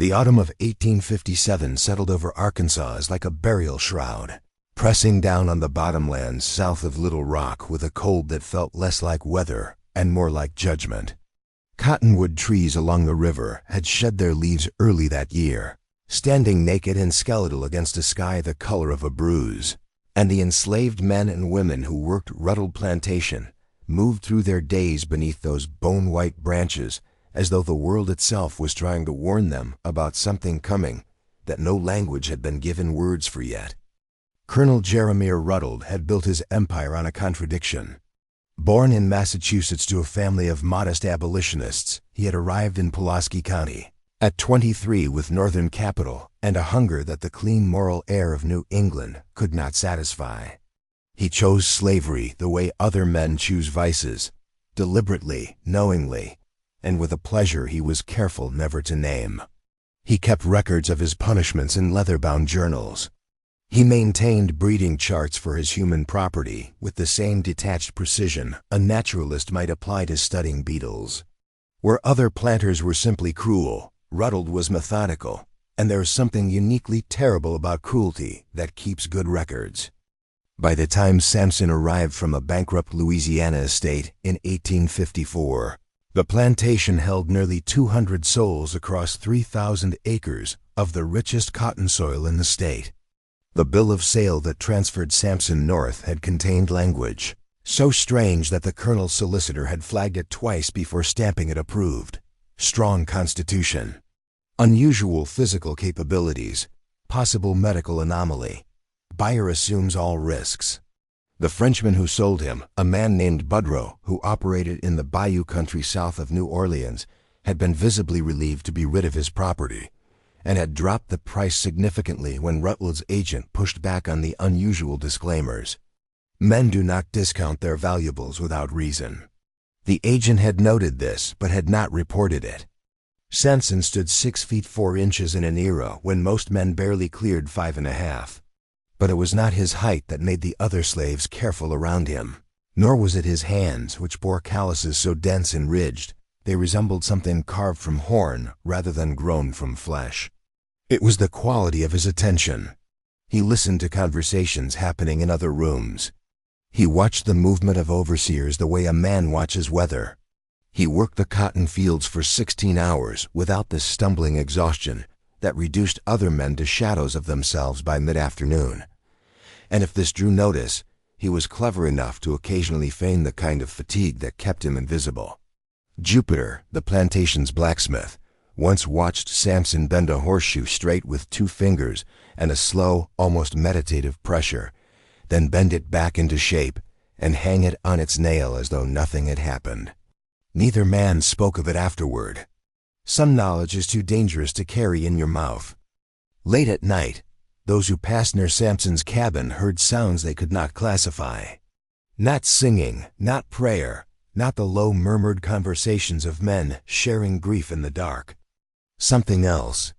The autumn of 1857 settled over Arkansas as like a burial shroud, pressing down on the bottomlands south of Little Rock with a cold that felt less like weather and more like judgment. Cottonwood trees along the river had shed their leaves early that year, standing naked and skeletal against a sky the color of a bruise, and the enslaved men and women who worked Ruddle Plantation moved through their days beneath those bone-white branches as though the world itself was trying to warn them about something coming that no language had been given words for yet. Colonel Jeremiah Ruddle had built his empire on a contradiction. Born in Massachusetts to a family of modest abolitionists, he had arrived in Pulaski County at 23 with northern capital and a hunger that the clean moral air of New England could not satisfy. He chose slavery the way other men choose vices, deliberately, knowingly, and with a pleasure he was careful never to name. He kept records of his punishments in leather-bound journals. He maintained breeding charts for his human property with the same detached precision a naturalist might apply to studying beetles. Where other planters were simply cruel, Ruddle was methodical, and there is something uniquely terrible about cruelty that keeps good records. By the time Samson arrived from a bankrupt Louisiana estate in 1854, the plantation held nearly 200 souls across 3,000 acres of the richest cotton soil in the state. The bill of sale that transferred Samson north had contained language so strange that the colonel's solicitor had flagged it twice before stamping it approved. Strong constitution, unusual physical capabilities, possible medical anomaly. Buyer assumes all risks. The Frenchman who sold him, a man named Budrow, who operated in the bayou country south of New Orleans, had been visibly relieved to be rid of his property, and had dropped the price significantly when Ruddle's agent pushed back on the unusual disclaimers. Men do not discount their valuables without reason. The agent had noted this, but had not reported it. Samson stood 6 feet 4 inches in an era when most men barely cleared 5.5. But it was not his height that made the other slaves careful around him, nor was it his hands, which bore calluses so dense and ridged they resembled something carved from horn rather than grown from flesh. It was the quality of his attention. He listened to conversations happening in other rooms. He watched the movement of overseers the way a man watches weather. He worked the cotton fields for 16 hours without the stumbling exhaustion that reduced other men to shadows of themselves by mid-afternoon. And if this drew notice, he was clever enough to occasionally feign the kind of fatigue that kept him invisible. Jupiter, the plantation's blacksmith, once watched Samson bend a horseshoe straight with 2 fingers and a slow, almost meditative pressure, then bend it back into shape and hang it on its nail as though nothing had happened. Neither man spoke of it afterward. Some knowledge is too dangerous to carry in your mouth. Late at night, those who passed near Samson's cabin heard sounds they could not classify. Not singing, not prayer, not the low murmured conversations of men sharing grief in the dark. Something else.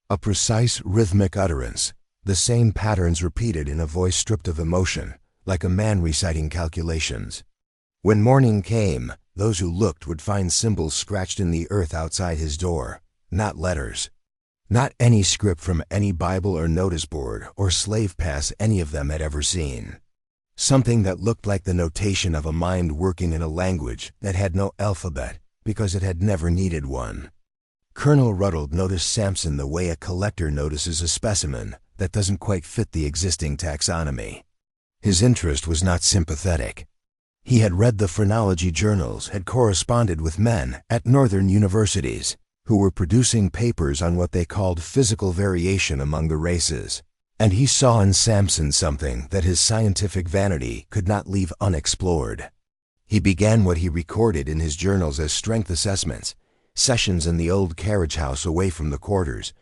A precise rhythmic utterance, the same patterns repeated in a voice stripped of emotion, like a man reciting calculations. When morning came, those who looked would find symbols scratched in the earth outside his door, not letters. Not any script from any Bible or notice board or slave pass any of them had ever seen. Something that looked like the notation of a mind working in a language that had no alphabet because it had never needed one. Colonel Ruddle noticed Samson the way a collector notices a specimen that doesn't quite fit the existing taxonomy. His interest was not sympathetic. He had read the phrenology journals, had corresponded with men at northern universities who were producing papers on what they called physical variation among the races, and he saw in Samson something that his scientific vanity could not leave unexplored. He began what he recorded in his journals as strength assessments, sessions in the old carriage house away from the quarters,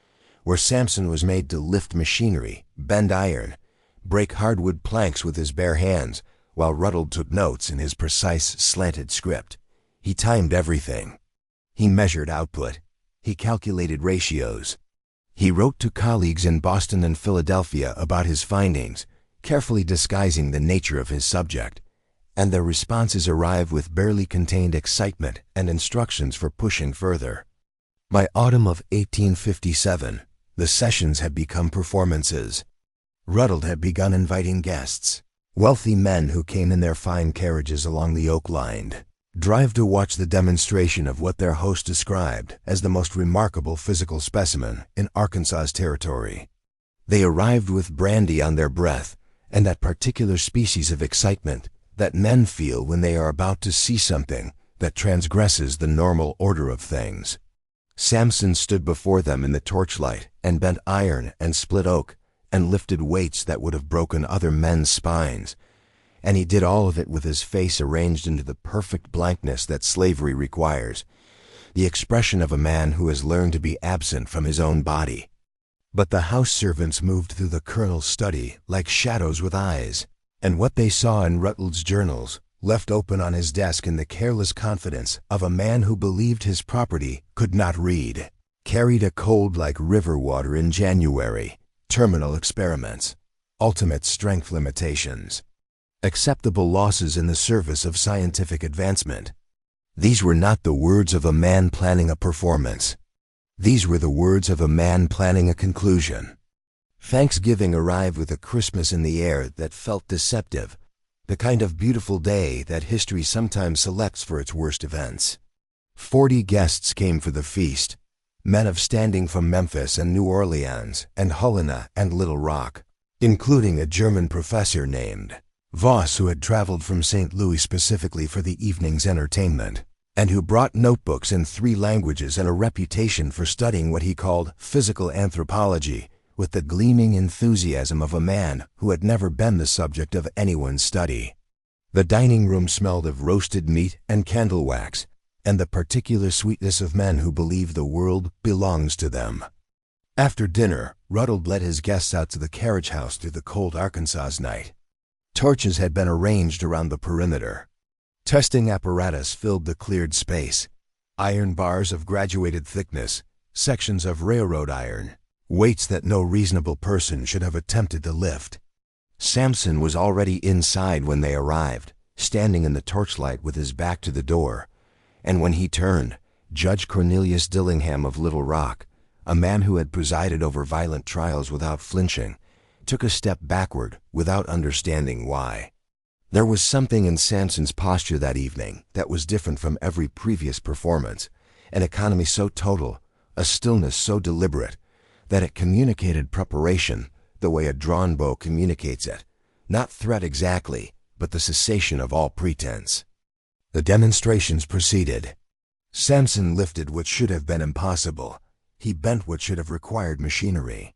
where Samson was made to lift machinery, bend iron, break hardwood planks with his bare hands, while Ruddle took notes in his precise, slanted script. He timed everything. He measured output. He calculated ratios. He wrote to colleagues in Boston and Philadelphia about his findings, carefully disguising the nature of his subject, and their responses arrived with barely contained excitement and instructions for pushing further. By autumn of 1857, the sessions had become performances. Ruddle had begun inviting guests, wealthy men who came in their fine carriages along the oak-lined drive to watch the demonstration of what their host described as the most remarkable physical specimen in Arkansas's territory. They arrived with brandy on their breath and that particular species of excitement that men feel when they are about to see something that transgresses the normal order of things. Samson stood before them in the torchlight and bent iron and split oak and lifted weights that would have broken other men's spines, and he did all of it with his face arranged into the perfect blankness that slavery requires, the expression of a man who has learned to be absent from his own body. But the house servants moved through the colonel's study like shadows with eyes, and what they saw in Ruttle's journals, left open on his desk in the careless confidence of a man who believed his property could not read, carried a cold like river water in January, terminal experiments, ultimate strength limitations, acceptable losses in the service of scientific advancement. These were not the words of a man planning a performance. These were the words of a man planning a conclusion. Thanksgiving arrived with a Christmas in the air that felt deceptive, the kind of beautiful day that history sometimes selects for its worst events. 40 guests came for the feast, men of standing from Memphis and New Orleans and Helena and Little Rock, including a German professor named Voss who had traveled from St. Louis specifically for the evening's entertainment, and who brought notebooks in 3 languages and a reputation for studying what he called physical anthropology with the gleaming enthusiasm of a man who had never been the subject of anyone's study. The dining room smelled of roasted meat and candle wax, and the particular sweetness of men who believe the world belongs to them. After dinner, Ruddle led his guests out to the carriage house through the cold Arkansas night. Torches had been arranged around the perimeter. Testing apparatus filled the cleared space. Iron bars of graduated thickness, sections of railroad iron, weights that no reasonable person should have attempted to lift. Samson was already inside when they arrived, standing in the torchlight with his back to the door, and when he turned, Judge Cornelius Dillingham of Little Rock, a man who had presided over violent trials without flinching, took a step backward without understanding why. There was something in Samson's posture that evening that was different from every previous performance, an economy so total, a stillness so deliberate, that it communicated preparation the way a drawn bow communicates it, not threat exactly, but the cessation of all pretense. The demonstrations proceeded. Samson lifted what should have been impossible. He bent what should have required machinery.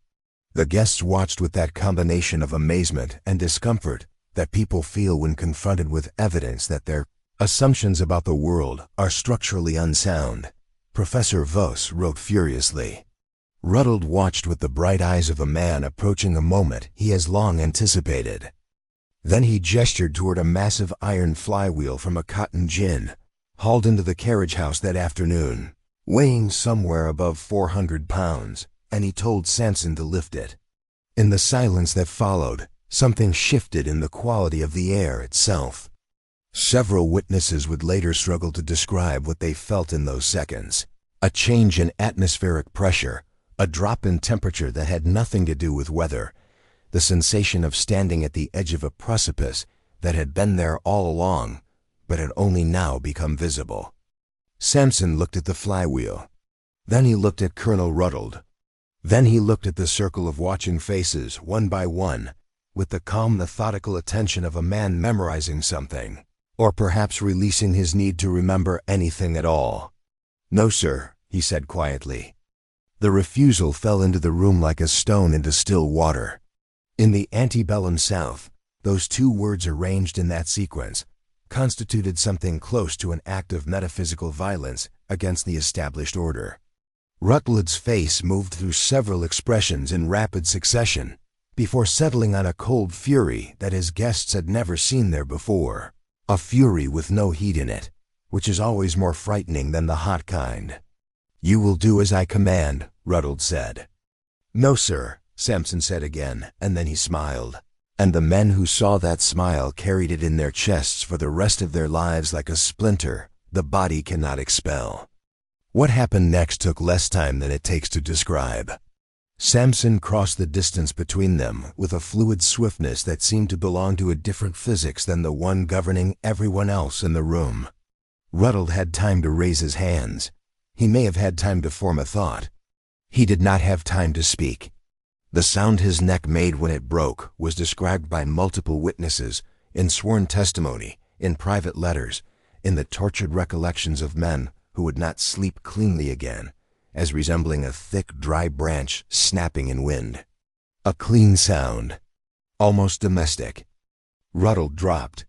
The guests watched with that combination of amazement and discomfort that people feel when confronted with evidence that their assumptions about the world are structurally unsound. Professor Voss wrote furiously. Ruddle watched with the bright eyes of a man approaching a moment he has long anticipated. Then he gestured toward a massive iron flywheel from a cotton gin, hauled into the carriage house that afternoon, weighing somewhere above 400 pounds, and he told Samson to lift it. In the silence that followed, something shifted in the quality of the air itself. Several witnesses would later struggle to describe what they felt in those seconds. A change in atmospheric pressure, a drop in temperature that had nothing to do with weather, the sensation of standing at the edge of a precipice that had been there all along, but had only now become visible. Samson looked at the flywheel. Then he looked at Colonel Ruddle. Then he looked at the circle of watching faces, one by one, with the calm, methodical attention of a man memorizing something, or perhaps releasing his need to remember anything at all. "No, sir," he said quietly. The refusal fell into the room like a stone into still water. In the antebellum South, those 2 words arranged in that sequence constituted something close to an act of metaphysical violence against the established order. Rutledge's face moved through several expressions in rapid succession before settling on a cold fury that his guests had never seen there before, a fury with no heat in it, which is always more frightening than the hot kind. "You will do as I command," Ruddle said. "No, sir," Samson said again, and then he smiled. And the men who saw that smile carried it in their chests for the rest of their lives like a splinter the body cannot expel. What happened next took less time than it takes to describe. Samson crossed the distance between them with a fluid swiftness that seemed to belong to a different physics than the one governing everyone else in the room. Ruddle had time to raise his hands. He may have had time to form a thought. He did not have time to speak. The sound his neck made when it broke was described by multiple witnesses, in sworn testimony, in private letters, in the tortured recollections of men who would not sleep cleanly again, as resembling a thick, dry branch snapping in wind. A clean sound, almost domestic. Ruddle dropped.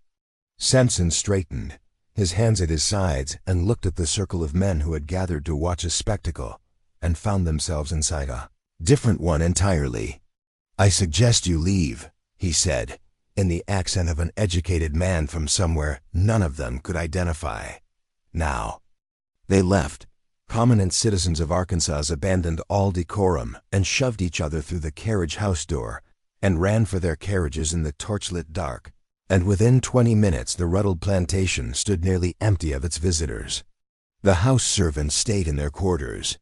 Samson straightened, his hands at his sides, and looked at the circle of men who had gathered to watch a spectacle, and found themselves inside a different one entirely. "I suggest you leave," he said, in the accent of an educated man from somewhere none of them could identify. Now. They left. Prominent citizens of Arkansas abandoned all decorum and shoved each other through the carriage house door and ran for their carriages in the torchlit dark. And within 20 minutes the Ruddle plantation stood nearly empty of its visitors. The house servants stayed in their quarters.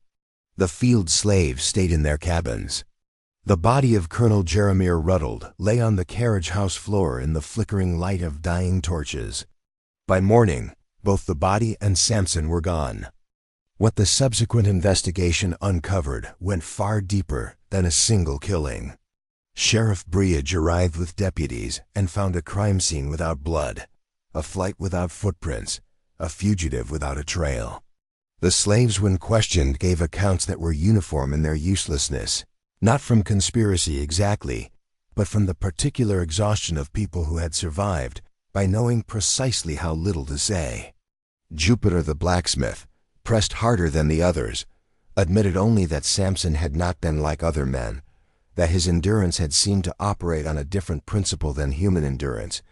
The field slaves stayed in their cabins. The body of Colonel Jeremiah Ruddle lay on the carriage house floor in the flickering light of dying torches. By morning, both the body and Samson were gone. What the subsequent investigation uncovered went far deeper than a single killing. Sheriff Breage arrived with deputies and found a crime scene without blood, a flight without footprints, a fugitive without a trail. The slaves, when questioned, gave accounts that were uniform in their uselessness, not from conspiracy exactly, but from the particular exhaustion of people who had survived by knowing precisely how little to say. Jupiter the blacksmith, pressed harder than the others, admitted only that Samson had not been like other men, that his endurance had seemed to operate on a different principle than human endurance,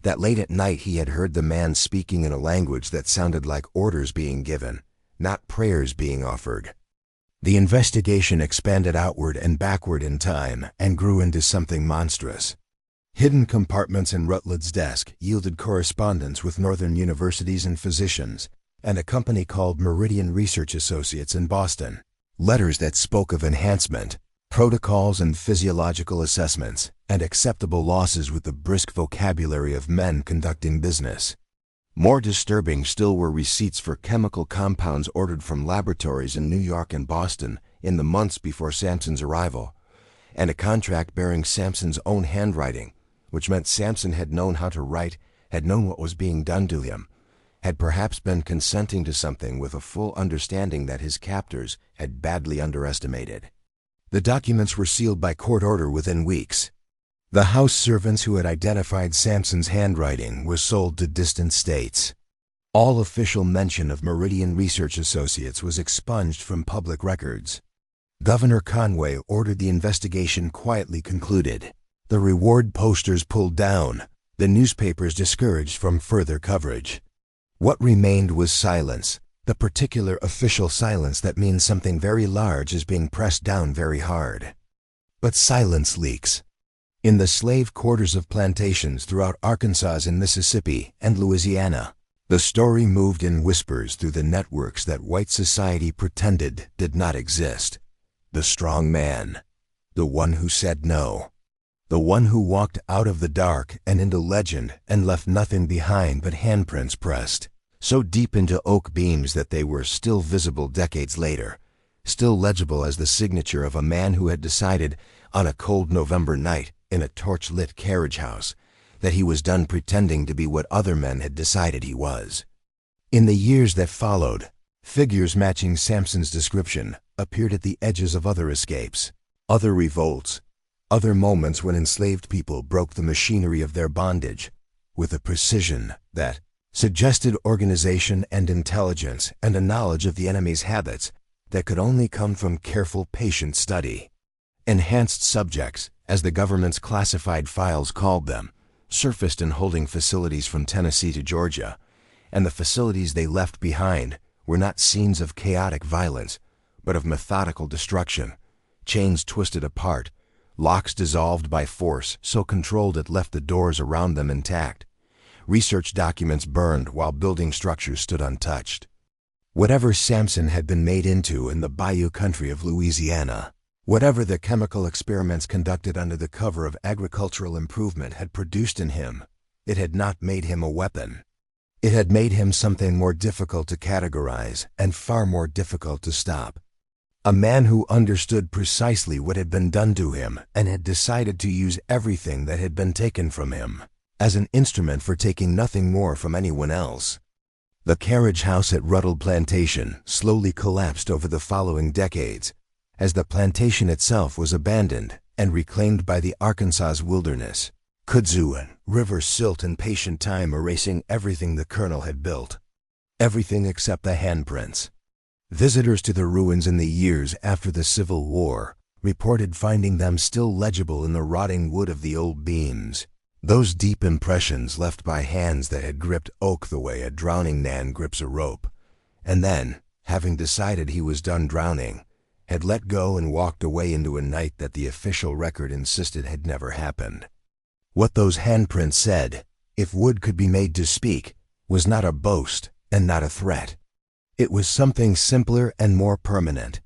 that late at night he had heard the man speaking in a language that sounded like orders being given, not prayers being offered. The investigation expanded outward and backward in time and grew into something monstrous. Hidden compartments in Rutledge's desk yielded correspondence with northern universities and physicians, and a company called Meridian Research Associates in Boston. Letters that spoke of enhancement, protocols and physiological assessments, and acceptable losses with the brisk vocabulary of men conducting business. More disturbing still were receipts for chemical compounds ordered from laboratories in New York and Boston in the months before Samson's arrival, and a contract bearing Samson's own handwriting, which meant Samson had known how to write, had known what was being done to him, had perhaps been consenting to something with a full understanding that his captors had badly underestimated. The documents were sealed by court order within weeks. The house servants who had identified Samson's handwriting were sold to distant states. All official mention of Meridian Research Associates was expunged from public records. Governor Conway ordered the investigation quietly concluded, the reward posters pulled down, the newspapers discouraged from further coverage. What remained was silence, the particular official silence that means something very large is being pressed down very hard. But silence leaks. In the slave quarters of plantations throughout Arkansas and Mississippi and Louisiana, the story moved in whispers through the networks that white society pretended did not exist. The strong man, the one who said no, the one who walked out of the dark and into legend and left nothing behind but handprints pressed so deep into oak beams that they were still visible decades later, still legible as the signature of a man who had decided on a cold November night in a torch-lit carriage house that he was done pretending to be what other men had decided he was. In the years that followed, figures matching Samson's description appeared at the edges of other escapes, other revolts, other moments when enslaved people broke the machinery of their bondage with a precision that suggested organization and intelligence and a knowledge of the enemy's habits that could only come from careful, patient study. Enhanced subjects, as the government's classified files called them, surfaced in holding facilities from Tennessee to Georgia, and the facilities they left behind were not scenes of chaotic violence, but of methodical destruction, chains twisted apart, locks dissolved by force so controlled it left the doors around them intact, research documents burned while building structures stood untouched. Whatever Samson had been made into in the bayou country of Louisiana, whatever the chemical experiments conducted under the cover of agricultural improvement had produced in him, it had not made him a weapon. It had made him something more difficult to categorize and far more difficult to stop. A man who understood precisely what had been done to him and had decided to use everything that had been taken from him as an instrument for taking nothing more from anyone else. The carriage house at Ruddle Plantation slowly collapsed over the following decades, as the plantation itself was abandoned and reclaimed by the Arkansas's wilderness, kudzu and river silt and patient time erasing everything the colonel had built, everything except the handprints. Visitors to the ruins in the years after the Civil War reported finding them still legible in the rotting wood of the old beams, those deep impressions left by hands that had gripped oak the way a drowning man grips a rope, and then, having decided he was done drowning, had let go and walked away into a night that the official record insisted had never happened. What those handprints said, if wood could be made to speak, was not a boast and not a threat. It was something simpler and more permanent.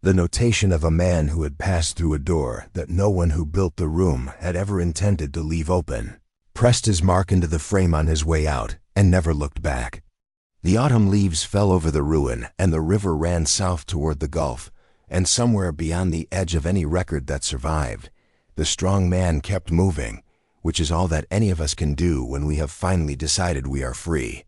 The notation of a man who had passed through a door that no one who built the room had ever intended to leave open, pressed his mark into the frame on his way out, and never looked back. The autumn leaves fell over the ruin, and the river ran south toward the Gulf, and somewhere beyond the edge of any record that survived, the strong man kept moving, which is all that any of us can do when we have finally decided we are free.